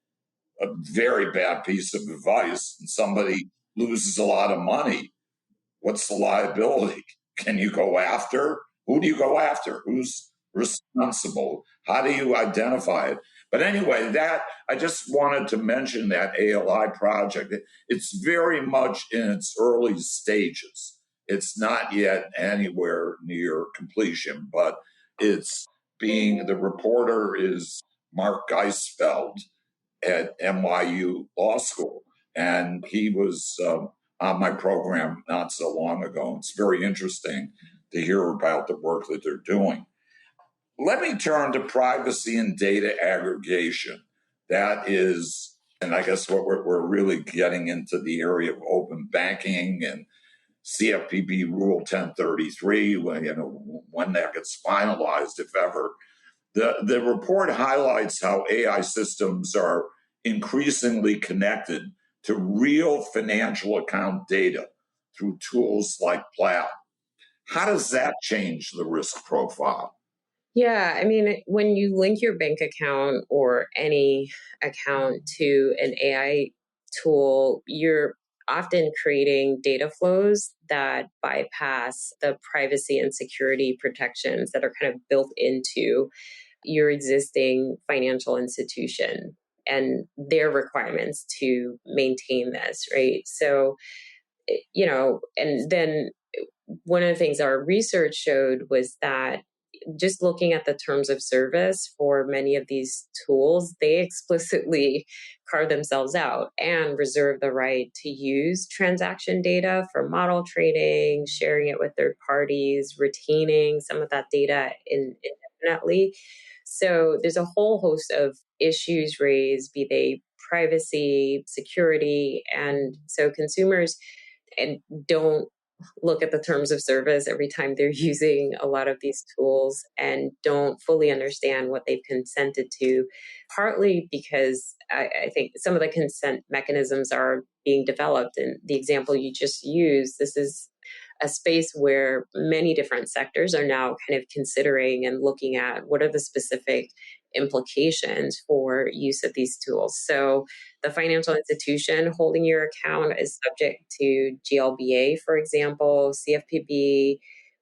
a very bad piece of advice and somebody loses a lot of money, what's the liability? Can you go after? Who do you go after? Who's responsible? How do you identify it? But anyway, that I just wanted to mention that ALI project. It's very much in its early stages. It's not yet anywhere near completion, but the reporter is Mark Geisfeld at NYU Law School. And he was on my program not so long ago. It's very interesting to hear about the work that they're doing. Let me turn to privacy and data aggregation. That is, and I guess what we're really getting into the area of open banking and CFPB Rule 1033, when that gets finalized, if ever. The report highlights how AI systems are increasingly connected to real financial account data through tools like Plaid. How does that change the risk profile? Yeah, I mean, when you link your bank account or any account to an AI tool, you're often creating data flows that bypass the privacy and security protections that are kind of built into your existing financial institution and their requirements to maintain this, right? So, and then one of the things our research showed was that just looking at the terms of service for many of these tools, they explicitly carve themselves out and reserve the right to use transaction data for model training, sharing it with third parties, retaining some of that data indefinitely. So there's a whole host of issues raised, be they privacy, security, and so consumers and don't look at the terms of service every time they're using a lot of these tools and don't fully understand what they've consented to, partly because I think some of the consent mechanisms are being developed. And the example you just used, this is a space where many different sectors are now kind of considering and looking at what are the specific implications for use of these tools. So the financial institution holding your account is subject to GLBA, for example, CFPB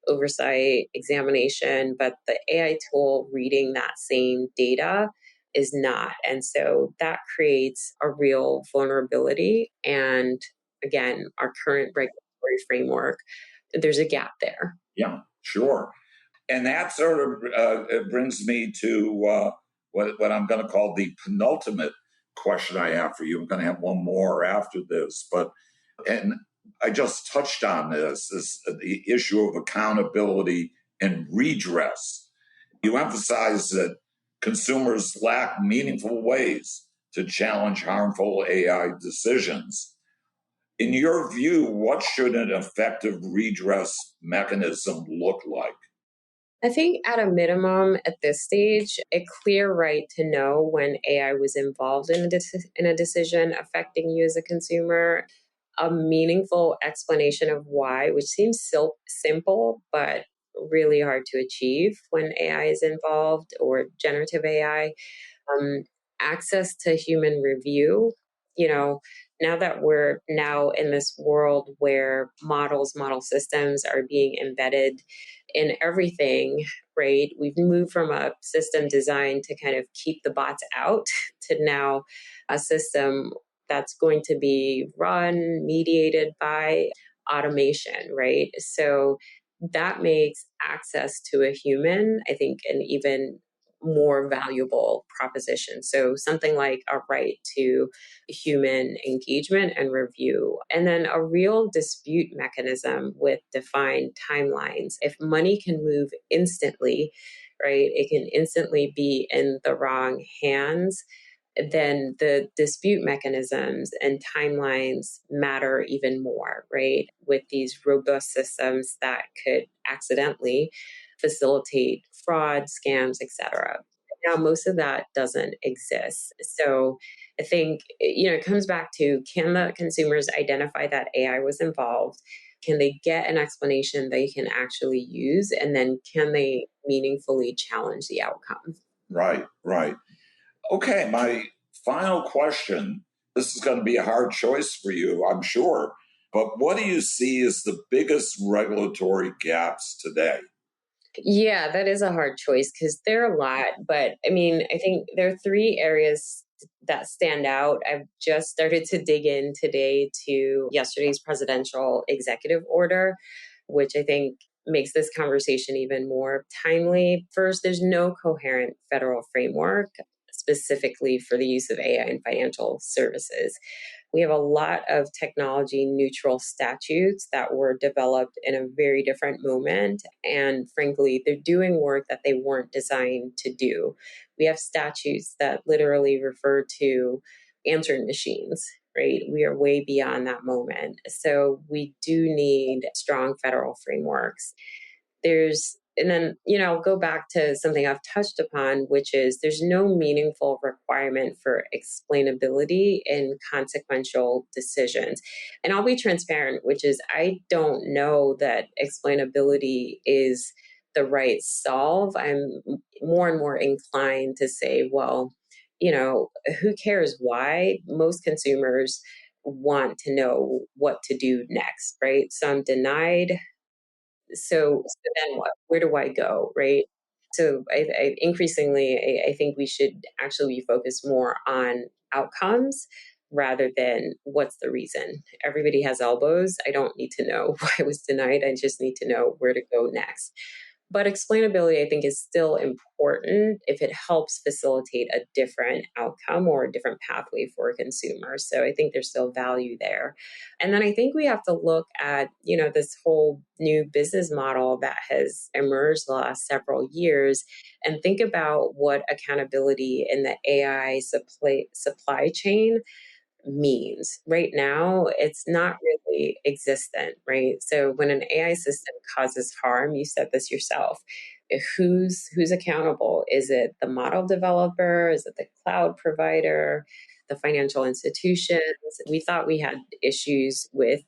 oversight examination, but the AI tool reading that same data is not. And so that creates a real vulnerability. And again, our current regulatory framework, there's a gap there. Yeah, sure. And that sort of it brings me to what I'm going to call the penultimate question I have for you. I'm going to have one more after this, and I just touched on this the issue of accountability and redress. You emphasize that consumers lack meaningful ways to challenge harmful AI decisions. In your view, what should an effective redress mechanism look like? I think at a minimum at this stage, a clear right to know when AI was involved in a decision affecting you as a consumer, a meaningful explanation of why, which seems so simple, but really hard to achieve when AI is involved or generative AI, access to human review. now that we're now in this world where model systems are being embedded in everything, right? We've moved from a system designed to kind of keep the bots out to now a system that's going to be run, mediated by automation, right? So that makes access to a human, I think, an even more valuable proposition. So something like a right to human engagement and review, and then a real dispute mechanism with defined timelines. If money can move instantly, right, it can instantly be in the wrong hands, then the dispute mechanisms and timelines matter even more, right? With these robust systems that could accidentally facilitate fraud, scams, etc. Now, most of that doesn't exist. So I think, it comes back to, can the consumers identify that AI was involved? Can they get an explanation they can actually use? And then can they meaningfully challenge the outcome? Right, right. Okay, my final question. This is going to be a hard choice for you, I'm sure. But what do you see as the biggest regulatory gaps today? Yeah, that is a hard choice because there are a lot. But I mean, I think there are three areas that stand out. I've just started to dig in today to yesterday's presidential executive order, which I think makes this conversation even more timely. First, there's no coherent federal framework specifically for the use of AI in financial services. We have a lot of technology neutral statutes that were developed in a very different moment. And frankly, they're doing work that they weren't designed to do. We have statutes that literally refer to answering machines, right? We are way beyond that moment. So we do need strong federal frameworks. And then, I'll go back to something I've touched upon, which is there's no meaningful requirement for explainability in consequential decisions. And I'll be transparent, which is I don't know that explainability is the right solve. I'm more and more inclined to say, well, who cares why? Most consumers want to know what to do next, right? So I'm denied, so then what? Where do I go, right? So I increasingly, I think we should actually be focused more on outcomes rather than what's the reason. Everybody has elbows. I don't need to know why I was denied. I just need to know where to go next. But explainability, I think, is still important if it helps facilitate a different outcome or a different pathway for a consumer. So I think there's still value there. And then I think we have to look at, this whole new business model that has emerged the last several years and think about what accountability in the AI supply chain means. Right now, it's not really existent, right? So when an AI system causes harm, you said this yourself, who's accountable? Is it the model developer? Is it the cloud provider? The financial institutions? We thought we had issues with,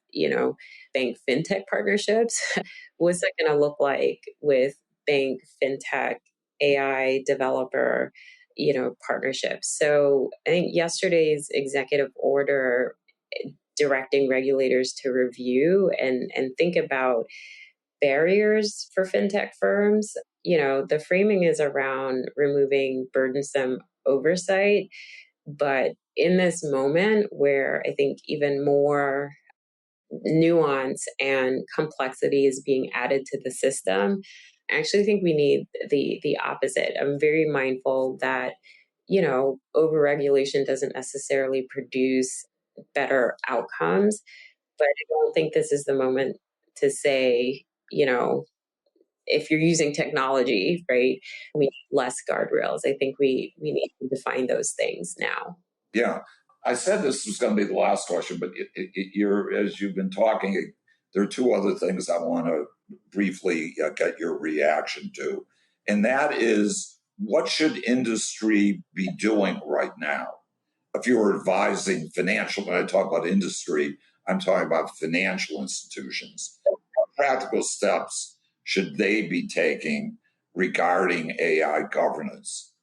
bank fintech partnerships. What's that going to look like with bank fintech AI developer partnerships? So I think yesterday's executive order directing regulators to review and think about barriers for fintech firms, the framing is around removing burdensome oversight. But in this moment where I think even more nuance and complexity is being added to the system, I actually think we need the opposite. I'm very mindful that, overregulation doesn't necessarily produce better outcomes, but I don't think this is the moment to say, if you're using technology, right, we need less guardrails. I think we need to define those things now. Yeah. I said this was going to be the last question, but as you've been talking, there are two other things I want to briefly get your reaction to. And that is, what should industry be doing right now? If you're advising financial, when I talk about industry, I'm talking about financial institutions. What practical steps should they be taking regarding AI governance?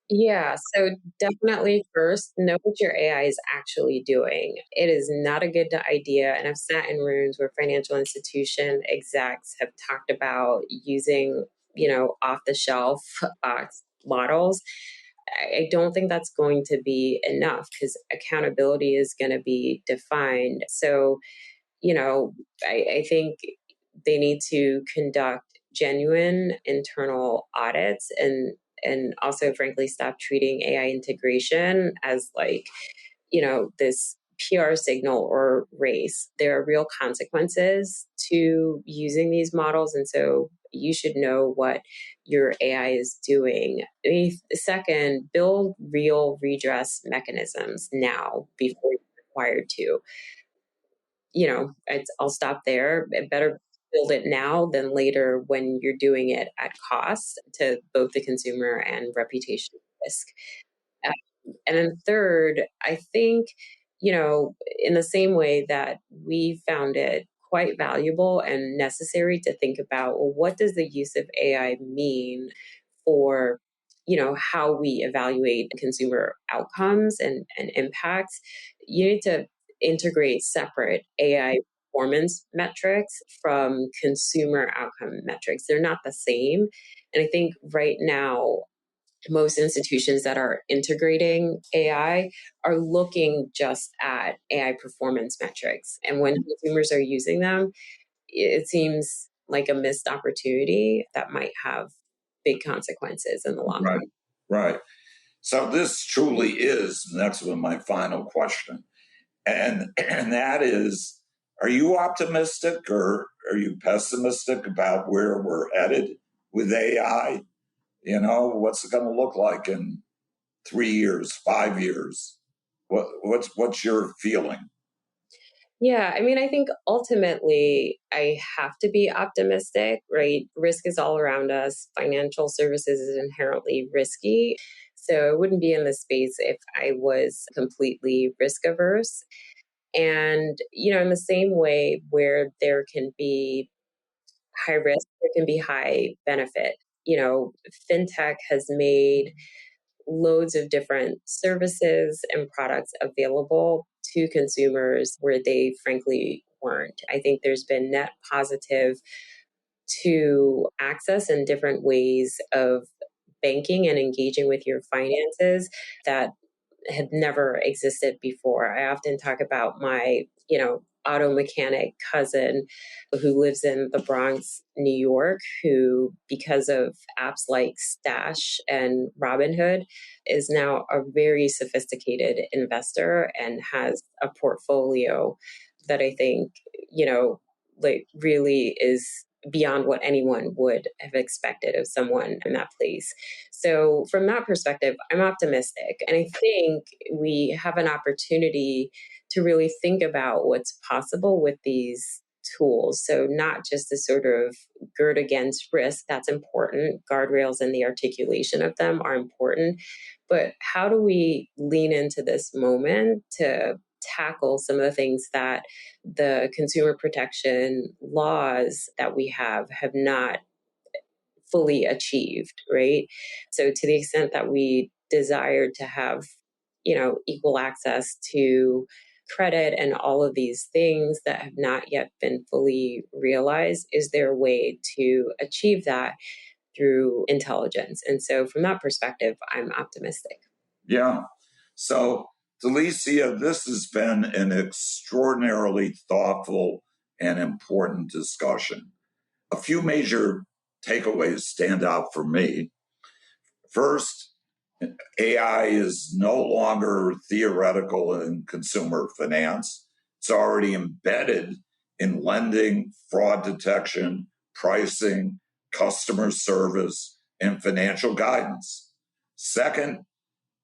Yeah, so definitely first, know what your AI is actually doing. It is not a good idea. And I've sat in rooms where financial institution execs have talked about using, off the shelf box models. I don't think that's going to be enough because accountability is going to be defined. So, you know, I think they need to conduct genuine internal audits and also frankly stop treating AI integration as like, this PR signal or race. There are real consequences to using these models. And so you should know what your AI is doing. Second, build real redress mechanisms now before you're required to. I'll stop there. It better build it now than later when you're doing it at cost to both the consumer and reputation risk. And then third, I think, in the same way that we found it quite valuable and necessary to think about, well, what does the use of AI mean for, how we evaluate consumer outcomes and impacts? You need to integrate separate AI performance metrics from consumer outcome metrics. They're not the same. And I think right now, most institutions that are integrating AI are looking just at AI performance metrics. And when consumers are using them, it seems like a missed opportunity that might have big consequences in the long Right, run. right. So this truly is, and that's my final question. And that is, are you optimistic or are you pessimistic about where we're headed with AI? What's it going to look like in 3 years, 5 years? What's your feeling? Yeah, I mean, I think ultimately I have to be optimistic, right? Risk is all around us. Financial services is inherently risky. So I wouldn't be in this space if I was completely risk averse. And, in the same way where there can be high risk, there can be high benefit. Fintech has made loads of different services and products available to consumers where they frankly weren't. I think there's been net positive to access and different ways of banking and engaging with your finances that had never existed before. I often talk about my, auto mechanic cousin who lives in the Bronx, New York, who, because of apps like Stash and Robinhood, is now a very sophisticated investor and has a portfolio that I think, like really is beyond what anyone would have expected of someone in that place. So, from that perspective, I'm optimistic. And I think we have an opportunity to really think about what's possible with these tools. So, not just to sort of gird against risk, that's important. Guardrails and the articulation of them are important. But how do we lean into this moment to tackle some of the things that the consumer protection laws that we have not fully achieved, right? So to the extent that we desire to have, equal access to credit and all of these things that have not yet been fully realized, is there a way to achieve that through intelligence? And so from that perspective, I'm optimistic. Yeah. So, Delicia, this has been an extraordinarily thoughtful and important discussion. A few major takeaways stand out for me. First, AI is no longer theoretical in consumer finance. It's already embedded in lending, fraud detection, pricing, customer service, and financial guidance. Second,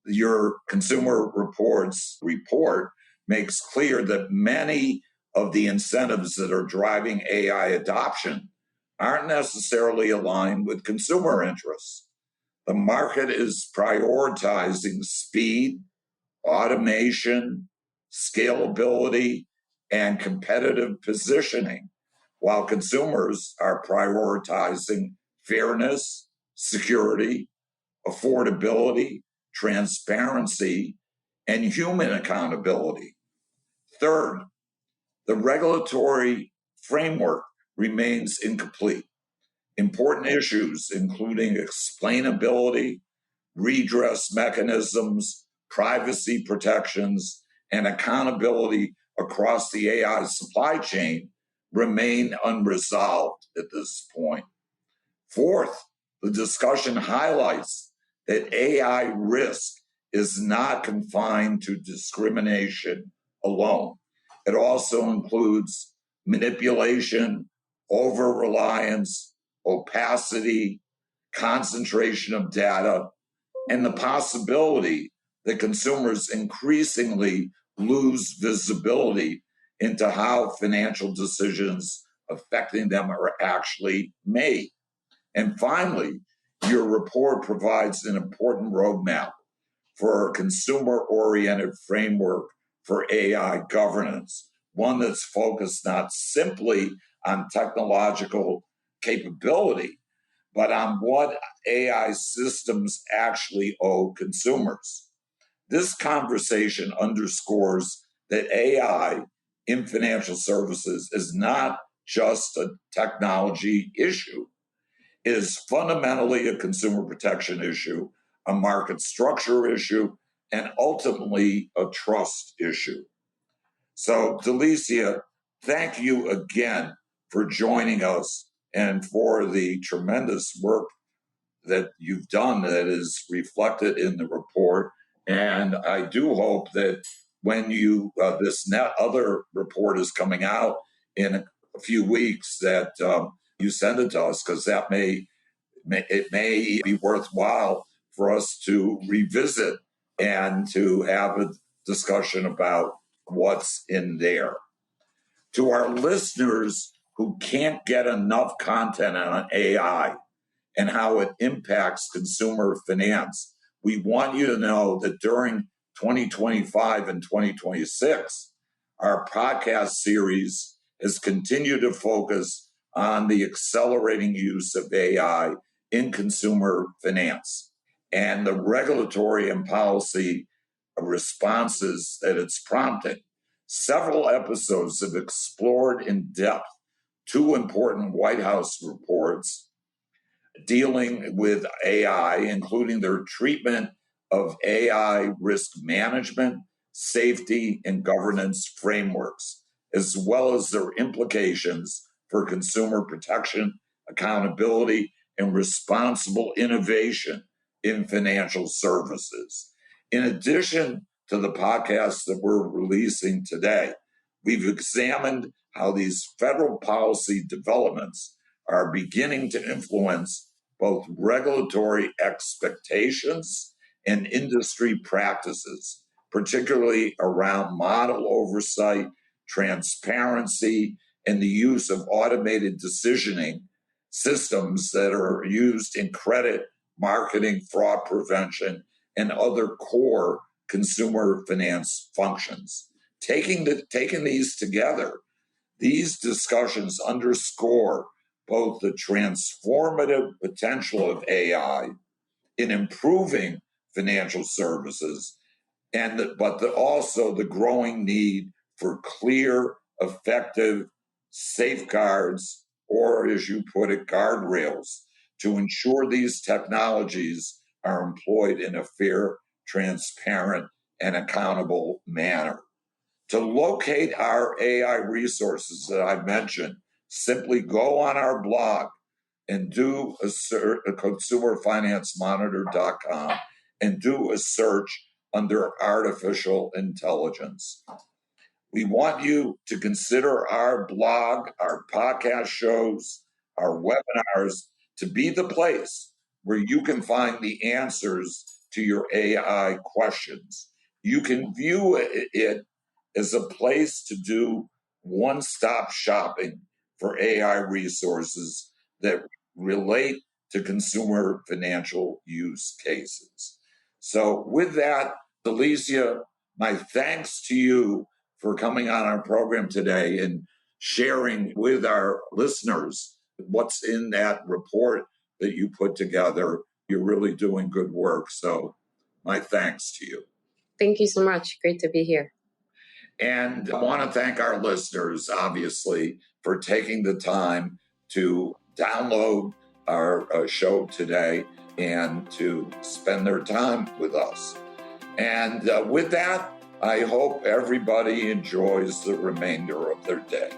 your consumer reports report makes clear that many of the incentives that are driving AI adoption aren't necessarily aligned with consumer interests. The market is prioritizing speed, automation, scalability, and competitive positioning, while consumers are prioritizing fairness, security, affordability, transparency, and human accountability. Third, the regulatory framework remains incomplete. Important issues, including explainability, redress mechanisms, privacy protections, and accountability across the AI supply chain, remain unresolved at this point. Fourth, the discussion highlights that AI risk is not confined to discrimination alone. It also includes manipulation, over-reliance, opacity, concentration of data, and the possibility that consumers increasingly lose visibility into how financial decisions affecting them are actually made. And finally, your report provides an important roadmap for a consumer-oriented framework for AI governance, one that's focused not simply on technological capability, but on what AI systems actually owe consumers. This conversation underscores that AI in financial services is not just a technology issue. It is fundamentally a consumer protection issue, a market structure issue, and ultimately a trust issue. So, Delicia, thank you again for joining us and for the tremendous work that you've done that is reflected in the report. And I do hope that when this other report is coming out in a few weeks, that you send it to us, because that may be worthwhile for us to revisit and to have a discussion about what's in there. To our listeners who can't get enough content on AI and how it impacts consumer finance, we want you to know that during 2025 and 2026, our podcast series has continued to focus on the accelerating use of AI in consumer finance and the regulatory and policy responses that it's prompting. Several episodes have explored in depth two important White House reports dealing with AI, including their treatment of AI risk management, safety, and governance frameworks, as well as their implications for consumer protection, accountability, and responsible innovation in financial services. In addition to the podcast that we're releasing today, we've examined how these federal policy developments are beginning to influence both regulatory expectations and industry practices, particularly around model oversight, transparency, and the use of automated decisioning systems that are used in credit, marketing, fraud prevention, and other core consumer finance functions. Taking these together, these discussions underscore both the transformative potential of AI in improving financial services, but also the growing need for clear, effective safeguards, or as you put it, guardrails, to ensure these technologies are employed in a fair, transparent, and accountable manner. To locate our AI resources that I mentioned, simply go on our blog and do a search at consumerfinancemonitor.com and do a search under artificial intelligence. We want you to consider our blog, our podcast shows, our webinars to be the place where you can find the answers to your AI questions. You can view it as a place to do one-stop shopping for AI resources that relate to consumer financial use cases. So with that, Delicia, my thanks to you for coming on our program today and sharing with our listeners what's in that report that you put together. You're really doing good work. So my thanks to you. Thank you so much. Great to be here. And I want to thank our listeners, obviously, for taking the time to download our show today and to spend their time with us. And with that, I hope everybody enjoys the remainder of their day.